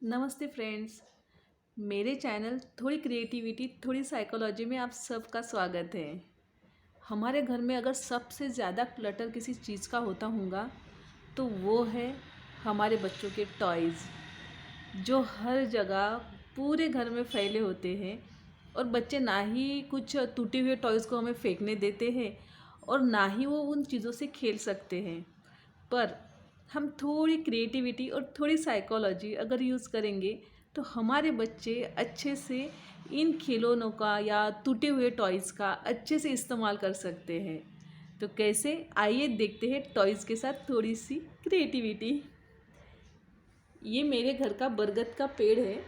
नमस्ते फ्रेंड्स। मेरे चैनल थोड़ी क्रिएटिविटी थोड़ी साइकोलॉजी में आप सबका स्वागत है। हमारे घर में अगर सबसे ज़्यादा क्लटर किसी चीज़ का होता होगा तो वो है हमारे बच्चों के टॉयज़, जो हर जगह पूरे घर में फैले होते हैं। और बच्चे ना ही कुछ टूटे हुए टॉयज़ को हमें फेंकने देते हैं और ना ही वो उन चीज़ों से खेल सकते हैं। पर हम थोड़ी क्रिएटिविटी और थोड़ी साइकोलॉजी अगर यूज़ करेंगे तो हमारे बच्चे अच्छे से इन खिलौनों का या टूटे हुए टॉयज़ का अच्छे से इस्तेमाल कर सकते हैं। तो कैसे, आइए देखते हैं टॉयज़ के साथ थोड़ी सी क्रिएटिविटी। ये मेरे घर का बरगद का पेड़ है।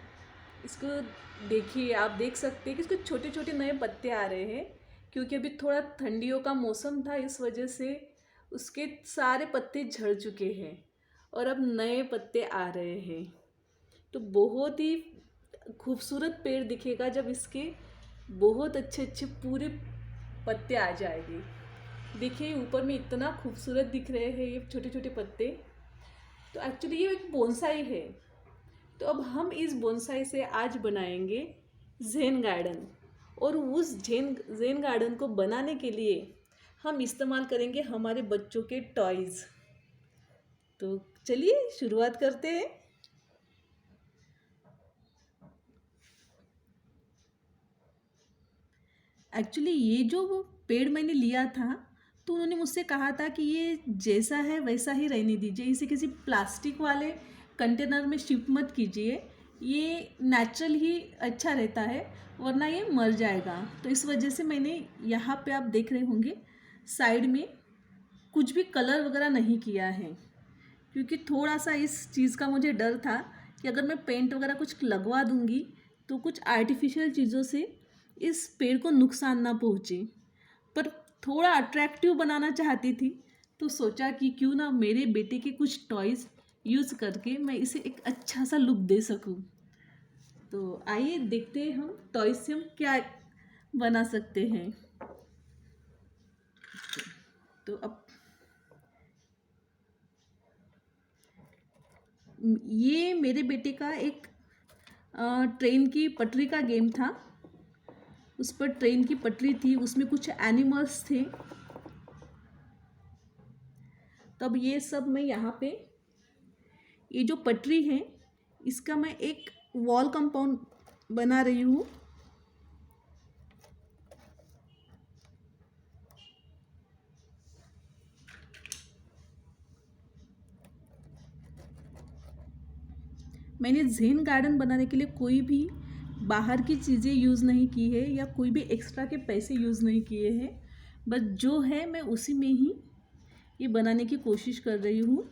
इसको देखिए, आप देख सकते हैं कि इसको छोटे छोटे नए पत्ते आ रहे हैं, क्योंकि अभी थोड़ा ठंडियों का मौसम था, इस वजह से उसके सारे पत्ते झड़ चुके हैं और अब नए पत्ते आ रहे हैं। तो बहुत ही खूबसूरत पेड़ दिखेगा जब इसके बहुत अच्छे अच्छे पूरे पत्ते आ जाएंगे। देखिए ऊपर में इतना खूबसूरत दिख रहे हैं ये छोटे छोटे पत्ते। तो एक्चुअली ये एक बोनसाई है। तो अब हम इस बोनसाई से आज बनाएंगे ज़ेन गार्डन। और उस ज़ेन गार्डन को बनाने के लिए हम इस्तेमाल करेंगे हमारे बच्चों के टॉयज़। तो चलिए शुरुआत करते हैं। एक्चुअली ये जो वो पेड़ मैंने लिया था तो उन्होंने मुझसे कहा था कि ये जैसा है वैसा ही रहने दीजिए, इसे किसी प्लास्टिक वाले कंटेनर में शिफ्ट मत कीजिए, ये नेचुरल ही अच्छा रहता है वरना ये मर जाएगा। तो इस वजह से मैंने यहाँ पे आप देख रहे होंगे साइड में कुछ भी कलर वगैरह नहीं किया है, क्योंकि थोड़ा सा इस चीज़ का मुझे डर था कि अगर मैं पेंट वगैरह कुछ लगवा दूँगी तो कुछ आर्टिफिशियल चीज़ों से इस पेड़ को नुकसान ना पहुँचे। पर थोड़ा अट्रैक्टिव बनाना चाहती थी तो सोचा कि क्यों ना मेरे बेटे के कुछ टॉयज़ यूज़ करके मैं इसे एक अच्छा सा लुक दे सकूं। तो आइए देखते हैं हम टॉयज़ से हम क्या बना सकते हैं। तो अब ये मेरे बेटे का एक ट्रेन की पटरी का गेम था। उस पर ट्रेन की पटरी थी, उसमें कुछ एनिमल्स थे। तब ये सब मैं यहाँ पे, ये जो पटरी है इसका मैं एक वॉल कंपाउंड बना रही हूँ। मैंने ज़ेन गार्डन बनाने के लिए कोई भी बाहर की चीज़ें यूज़ नहीं की है या कोई भी एक्स्ट्रा के पैसे यूज़ नहीं किए हैं, बस जो है मैं उसी में ही ये बनाने की कोशिश कर रही हूँ।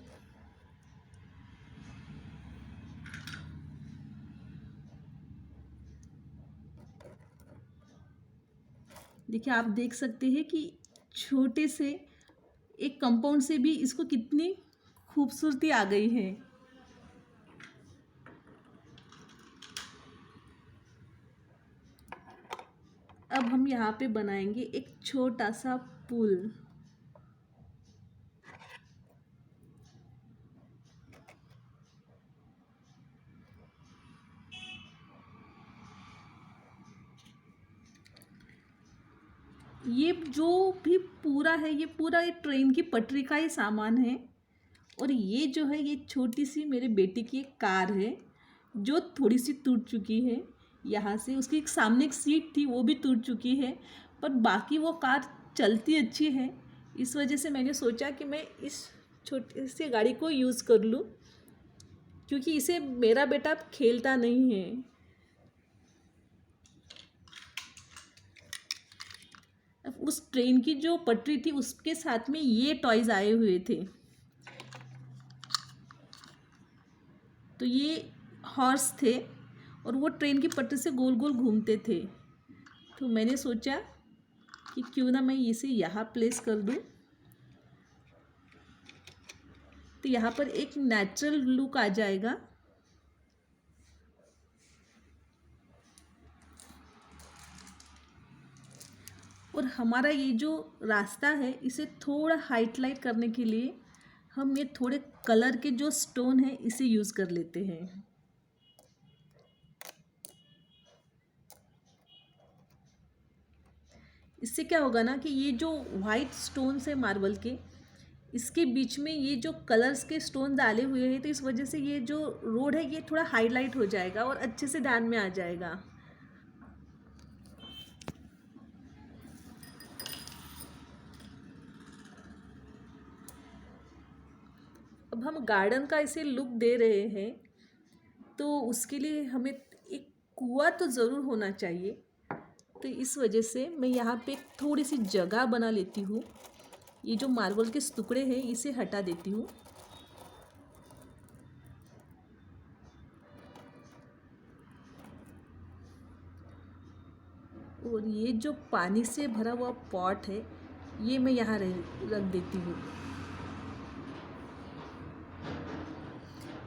देखिए आप देख सकते हैं कि छोटे से एक कंपाउंड से भी इसको कितनी खूबसूरती आ गई है। अब हम यहाँ पे बनाएंगे एक छोटा सा पुल। ये जो भी पूरा है ये पूरा ये ट्रेन की पटरी का ही सामान है। और ये जो है ये छोटी सी मेरे बेटे की एक कार है जो थोड़ी सी टूट चुकी है। यहाँ से उसकी एक सामने एक सीट थी वो भी टूट चुकी है, पर बाकी वो कार चलती अच्छी है। इस वजह से मैंने सोचा कि मैं इस छोटी सी गाड़ी को यूज़ कर लूँ, क्योंकि इसे मेरा बेटा अब खेलता नहीं है। अब उस ट्रेन की जो पटरी थी उसके साथ में ये टॉयज़ आए हुए थे। तो ये हॉर्स थे और वो ट्रेन की पटरी से गोल गोल घूमते थे। तो मैंने सोचा कि क्यों ना मैं इसे यहाँ प्लेस कर दूँ, तो यहाँ पर एक नेचुरल लुक आ जाएगा। और हमारा ये जो रास्ता है इसे थोड़ा हाईलाइट करने के लिए हम ये थोड़े कलर के जो स्टोन है इसे यूज़ कर लेते हैं। इससे क्या होगा ना कि ये जो वाइट स्टोन्स है मार्बल के, इसके बीच में ये जो कलर्स के स्टोन डाले हुए हैं, तो इस वजह से ये जो रोड है ये थोड़ा हाईलाइट हो जाएगा और अच्छे से ध्यान में आ जाएगा। अब हम गार्डन का इसे लुक दे रहे हैं, तो उसके लिए हमें एक कुआं तो ज़रूर होना चाहिए। तो इस वजह से मैं यहाँ पे थोड़ी सी जगह बना लेती हूँ। ये जो मार्बल के टुकड़े हैं इसे हटा देती हूँ। और ये जो पानी से भरा हुआ पॉट है ये मैं यहाँ रख देती हूँ।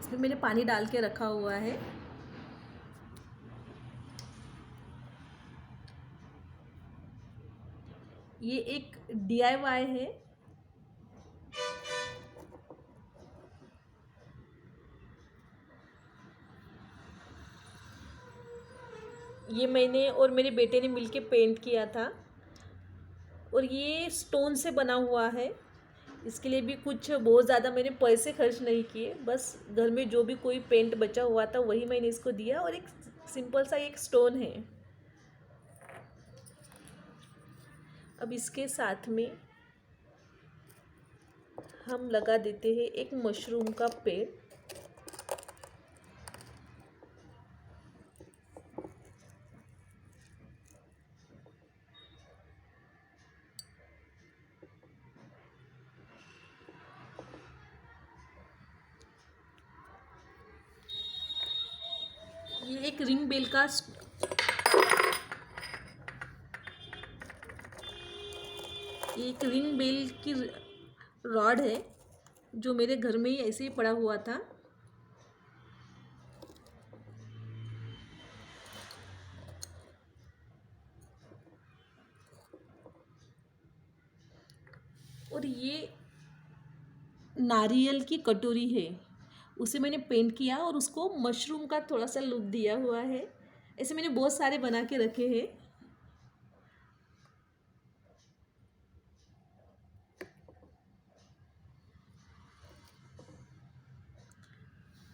इसमें मैंने पानी डाल के रखा हुआ है। ये एक DIY है। ये मैंने और मेरे बेटे ने मिलके पेंट किया था और ये स्टोन से बना हुआ है। इसके लिए भी कुछ बहुत ज़्यादा मैंने पैसे खर्च नहीं किए, बस घर में जो भी कोई पेंट बचा हुआ था वही मैंने इसको दिया और एक सिंपल सा एक स्टोन है। अब इसके साथ में हम लगा देते हैं एक मशरूम का पेड़। ये एक रिंग बेल का की रॉड है जो मेरे घर में ही ऐसे ही पड़ा हुआ था। और ये नारियल की कटोरी है, उसे मैंने पेंट किया और उसको मशरूम का थोड़ा सा लुक दिया हुआ है। ऐसे मैंने बहुत सारे बना के रखे हैं।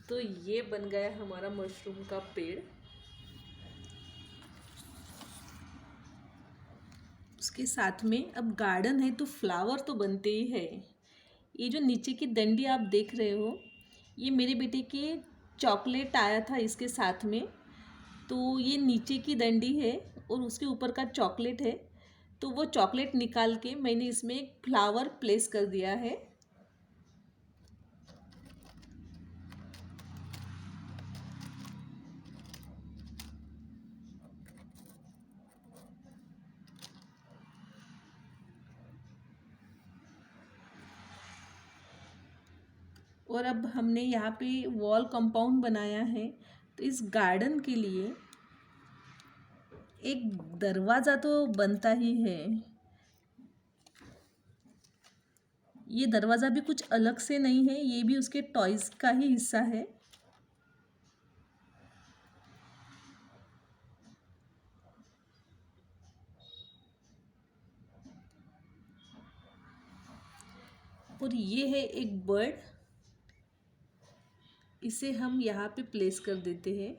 तो ये बन गया हमारा मशरूम का पेड़। उसके साथ में अब गार्डन है तो फ्लावर तो बनते ही है। ये जो नीचे की डंडी आप देख रहे हो ये मेरे बेटे के चॉकलेट आया था इसके साथ में। तो ये नीचे की डंडी है और उसके ऊपर का चॉकलेट है। तो वो चॉकलेट निकाल के मैंने इसमें एक फ्लावर प्लेस कर दिया है। और अब हमने यहाँ पे वॉल कंपाउंड बनाया है, तो इस गार्डन के लिए एक दरवाज़ा तो बनता ही है। ये दरवाज़ा भी कुछ अलग से नहीं है, ये भी उसके टॉयज़ का ही हिस्सा है। और ये है एक बर्ड, इसे हम यहाँ पे प्लेस कर देते हैं।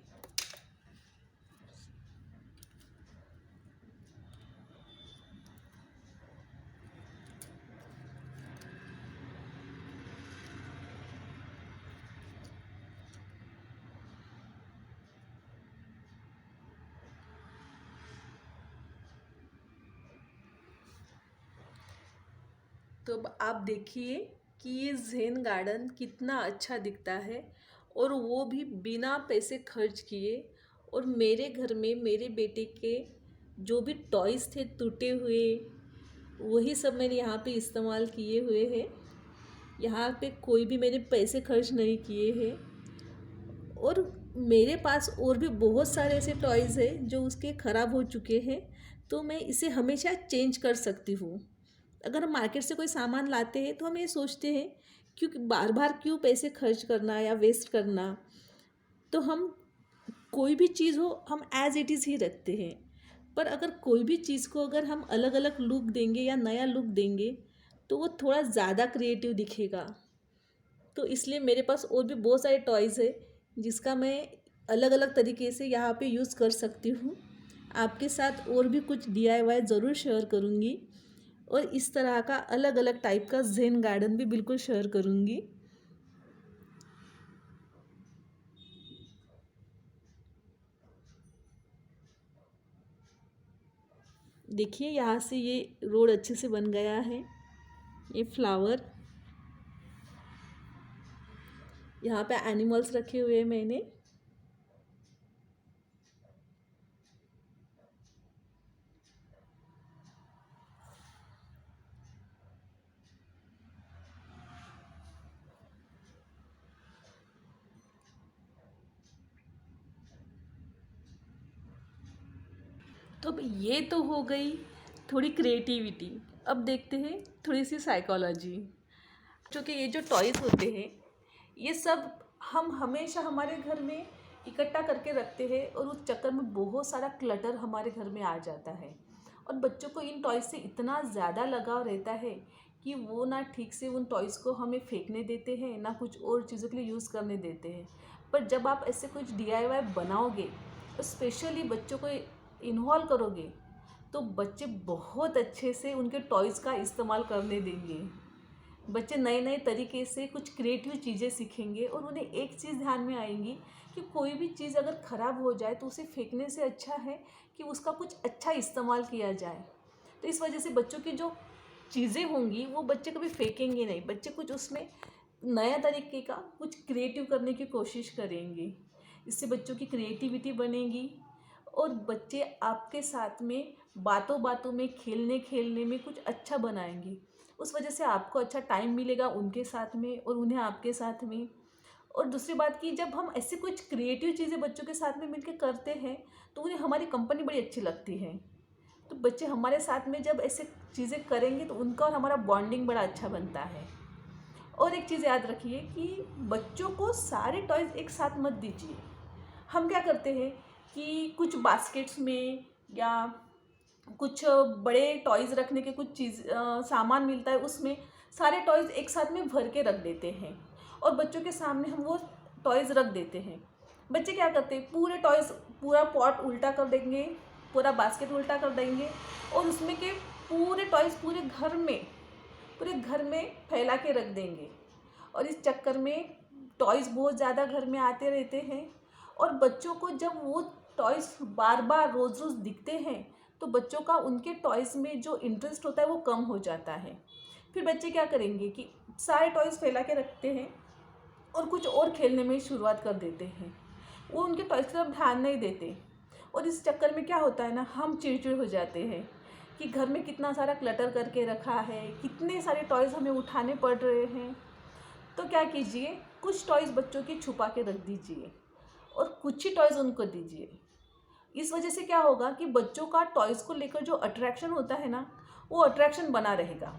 तो अब आप देखिए कि ये ज़ेन गार्डन कितना अच्छा दिखता है और वो भी बिना पैसे खर्च किए। और मेरे घर में मेरे बेटे के जो भी टॉयज़ थे टूटे हुए वही सब मैंने यहाँ पे इस्तेमाल किए हुए हैं। यहाँ पे कोई भी मैंने पैसे खर्च नहीं किए हैं। और मेरे पास और भी बहुत सारे ऐसे टॉयज़ हैं जो उसके ख़राब हो चुके हैं, तो मैं इसे हमेशा चेंज कर सकती हूँ। अगर हम मार्केट से कोई सामान लाते हैं तो हम ये सोचते हैं क्योंकि बार बार क्यों पैसे खर्च करना या वेस्ट करना। तो हम कोई भी चीज़ हो हम एज़ इट इज़ ही रखते हैं। पर अगर कोई भी चीज़ को अगर हम अलग अलग लुक देंगे या नया लुक देंगे तो वो थोड़ा ज़्यादा क्रिएटिव दिखेगा। तो इसलिए मेरे पास और भी बहुत सारे टॉयज़ है जिसका मैं अलग अलग तरीके से यहाँ पे यूज़ कर सकती हूँ। आपके साथ और भी कुछ DIY ज़रूर शेयर करूँगी और इस तरह का अलग अलग टाइप का ज़ेन गार्डन भी बिल्कुल शेयर करूँगी। देखिए यहाँ से ये रोड अच्छे से बन गया है। ये फ्लावर, यहाँ पे एनिमल्स रखे हुए हैं मैंने। तो अब ये तो हो गई थोड़ी क्रिएटिविटी। अब देखते हैं थोड़ी सी साइकोलॉजी। क्योंकि ये जो टॉयज़ होते हैं ये सब हम हमेशा हमारे घर में इकट्ठा करके रखते हैं और उस चक्कर में बहुत सारा क्लटर हमारे घर में आ जाता है। और बच्चों को इन टॉयज़ से इतना ज़्यादा लगाव रहता है कि वो ना ठीक से उन टॉयज़ को हमें फेंकने देते हैं ना कुछ और चीज़ों के लिए यूज़ करने देते हैं। पर जब आप ऐसे कुछ DIY बनाओगे और स्पेशली बच्चों को इन्वॉल्व करोगे तो बच्चे बहुत अच्छे से उनके टॉयज़ का इस्तेमाल करने देंगे। बच्चे नए नए तरीके से कुछ क्रिएटिव चीज़ें सीखेंगे और उन्हें एक चीज़ ध्यान में आएंगी कि कोई भी चीज़ अगर ख़राब हो जाए तो उसे फेंकने से अच्छा है कि उसका कुछ अच्छा इस्तेमाल किया जाए। तो इस वजह से बच्चों की जो चीज़ें होंगी वो बच्चे कभी फेंकेंगे नहीं। बच्चे कुछ उसमें नया तरीके का कुछ क्रिएटिव करने की कोशिश करेंगे। इससे बच्चों की क्रिएटिविटी बनेगी और बच्चे आपके साथ में बातों बातों में खेलने खेलने में कुछ अच्छा बनाएंगे। उस वजह से आपको अच्छा टाइम मिलेगा उनके साथ में और उन्हें आपके साथ में। और दूसरी बात कि जब हम ऐसी कुछ क्रिएटिव चीज़ें बच्चों के साथ में मिलकर करते हैं तो उन्हें हमारी कंपनी बड़ी अच्छी लगती है। तो बच्चे हमारे साथ में जब ऐसे चीज़ें करेंगे तो उनका और हमारा बॉन्डिंग बड़ा अच्छा बनता है। और एक चीज़ याद रखिए कि बच्चों को सारे टॉयज़ एक साथ मत दीजिए। हम क्या करते हैं कि कुछ बास्केट्स में या कुछ बड़े टॉयज़ रखने के कुछ सामान मिलता है, उसमें सारे टॉयज़ एक साथ में भर के रख देते हैं और बच्चों के सामने हम वो टॉयज़ रख देते हैं। बच्चे क्या करते हैं, पूरे टॉयज़ पूरा पॉट उल्टा कर देंगे, पूरा बास्केट उल्टा कर देंगे और उसमें के पूरे टॉयज़ पूरे घर में फैला के रख देंगे। और इस चक्कर में टॉयज़ बहुत ज़्यादा घर में आते रहते हैं और बच्चों को जब वो टॉयज़ बार बार रोज़ रोज़ दिखते हैं तो बच्चों का उनके टॉयज़ में जो इंटरेस्ट होता है वो कम हो जाता है। फिर बच्चे क्या करेंगे कि सारे टॉयज़ फैला के रखते हैं और कुछ और खेलने में शुरुआत कर देते हैं। वो उनके टॉयज़ की तरफ ध्यान नहीं देते और इस चक्कर में क्या होता है ना, हम चिड़चिड़ हो जाते हैं कि घर में कितना सारा क्लटर करके रखा है, कितने सारे टॉयज़ हमें उठाने पड़ रहे हैं। तो क्या कीजिए, कुछ टॉयज़ बच्चों की छुपा के रख दीजिए और कुछ ही टॉयज़ उनको दीजिए। इस वजह से क्या होगा कि बच्चों का टॉयज़ को लेकर जो अट्रैक्शन होता है ना, वो अट्रैक्शन बना रहेगा,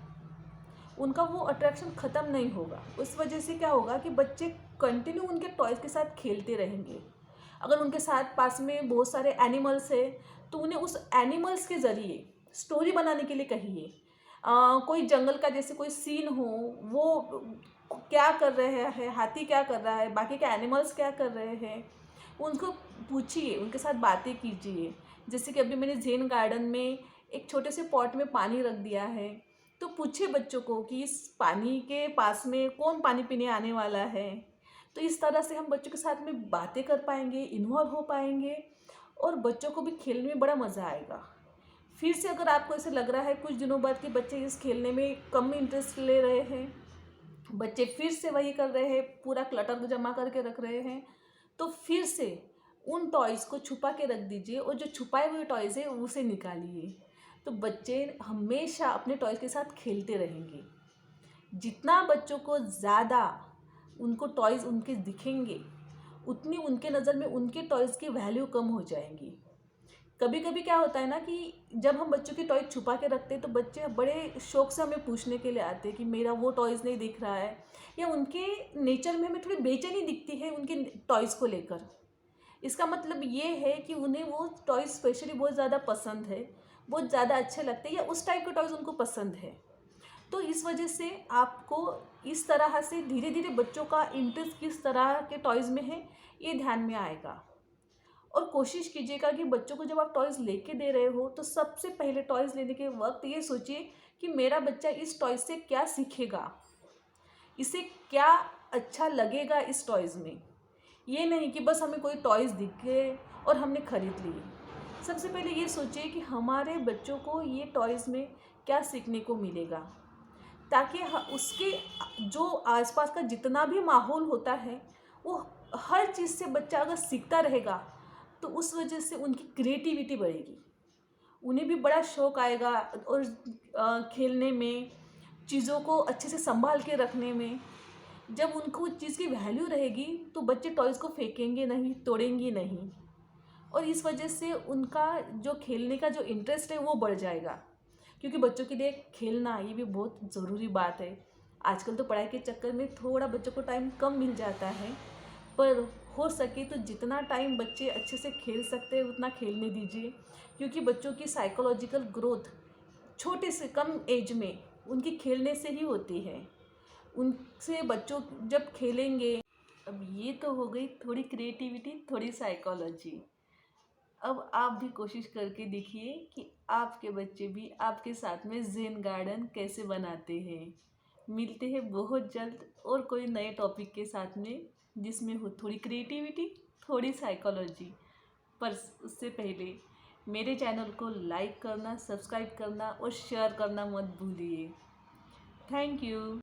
उनका वो अट्रैक्शन ख़त्म नहीं होगा। उस वजह से क्या होगा कि बच्चे कंटिन्यू उनके टॉयज़ के साथ खेलते रहेंगे। अगर उनके साथ पास में बहुत सारे एनिमल्स है तो उन्हें उस एनिमल्स के ज़रिए स्टोरी बनाने के लिए कहिए। कोई जंगल का जैसे कोई सीन हो, वो क्या कर रहे हैं, हाथी क्या कर रहा है, बाकी के एनिमल्स क्या कर रहे हैं, उनको पूछिए, उनके साथ बातें कीजिए। जैसे कि अभी मैंने ज़ेन गार्डन में एक छोटे से पॉट में पानी रख दिया है, तो पूछिए बच्चों को कि इस पानी के पास में कौन पानी पीने आने वाला है। तो इस तरह से हम बच्चों के साथ में बातें कर पाएंगे, इन्वॉल्व हो पाएंगे और बच्चों को भी खेलने में बड़ा मज़ा आएगा। फिर से अगर आपको ऐसे लग रहा है कुछ दिनों बाद कि बच्चे इस खेलने में कम इंटरेस्ट ले रहे हैं, बच्चे फिर से वही कर रहे हैं, पूरा क्लटर को जमा करके रख रहे हैं, तो फिर से उन टॉयज़ को छुपा के रख दीजिए और जो छुपाए हुए टॉयज़ है उसे निकालिए। तो बच्चे हमेशा अपने टॉयज़ के साथ खेलते रहेंगे। जितना बच्चों को ज़्यादा उनको टॉयज़ उनके दिखेंगे उतनी उनके नज़र में उनके टॉयज़ की वैल्यू कम हो जाएंगी। कभी कभी क्या होता है ना कि जब हम बच्चों की टॉयज़ छुपा के रखते हैं तो बच्चे बड़े शौक से हमें पूछने के लिए आते हैं कि मेरा वो टॉयज़ नहीं दिख रहा है, या उनके नेचर में हमें थोड़ी बेचैनी दिखती है उनके टॉयज़ को लेकर। इसका मतलब ये है कि उन्हें वो टॉयज़ स्पेशली बहुत ज़्यादा पसंद है, बहुत ज़्यादा अच्छे लगते हैं या उस टाइप के टॉयज़ उनको पसंद है। तो इस वजह से आपको इस तरह से धीरे धीरे बच्चों का इंटरेस्ट किस तरह के टॉयज़ में है ये ध्यान में आएगा। और कोशिश कीजिएगा कि बच्चों को जब आप टॉयज़ लेके दे रहे हो तो सबसे पहले टॉयज़ लेने के वक्त ये सोचिए कि मेरा बच्चा इस टॉयज़ से क्या सीखेगा, इसे क्या अच्छा लगेगा इस टॉयज़ में। ये नहीं कि बस हमें कोई टॉयज़ दिख गए और हमने ख़रीद लिए। सबसे पहले ये सोचिए कि हमारे बच्चों को ये टॉयज़ में क्या सीखने को मिलेगा, ताकि उसके जो आसपास का जितना भी माहौल होता है वो हर चीज़ से बच्चा अगर सीखता रहेगा तो उस वजह से उनकी क्रिएटिविटी बढ़ेगी, उन्हें भी बड़ा शौक़ आएगा और खेलने में, चीज़ों को अच्छे से संभाल के रखने में। जब उनको उस चीज़ की वैल्यू रहेगी तो बच्चे टॉयज़ को फेंकेंगे नहीं, तोड़ेंगे नहीं, और इस वजह से उनका जो खेलने का जो इंटरेस्ट है वो बढ़ जाएगा। क्योंकि बच्चों के लिए खेलना ये भी बहुत ज़रूरी बात है। आजकल तो पढ़ाई के चक्कर में थोड़ा बच्चों को टाइम कम मिल जाता है, पर हो सके तो जितना टाइम बच्चे अच्छे से खेल सकते हैं उतना खेलने दीजिए। क्योंकि बच्चों की साइकोलॉजिकल ग्रोथ छोटे से कम एज में उनकी खेलने से ही होती है। उनसे बच्चों जब खेलेंगे, अब ये तो हो गई थोड़ी क्रिएटिविटी, थोड़ी साइकोलॉजी। अब आप भी कोशिश करके देखिए कि आपके बच्चे भी आपके साथ में ज़ेन गार्डन कैसे बनाते हैं। मिलते हैं बहुत जल्द और कोई नए टॉपिक के साथ में जिसमें हो थोड़ी क्रिएटिविटी, थोड़ी साइकोलॉजी। पर उससे पहले मेरे चैनल को लाइक करना, सब्सक्राइब करना और शेयर करना मत भूलिए। Thank you.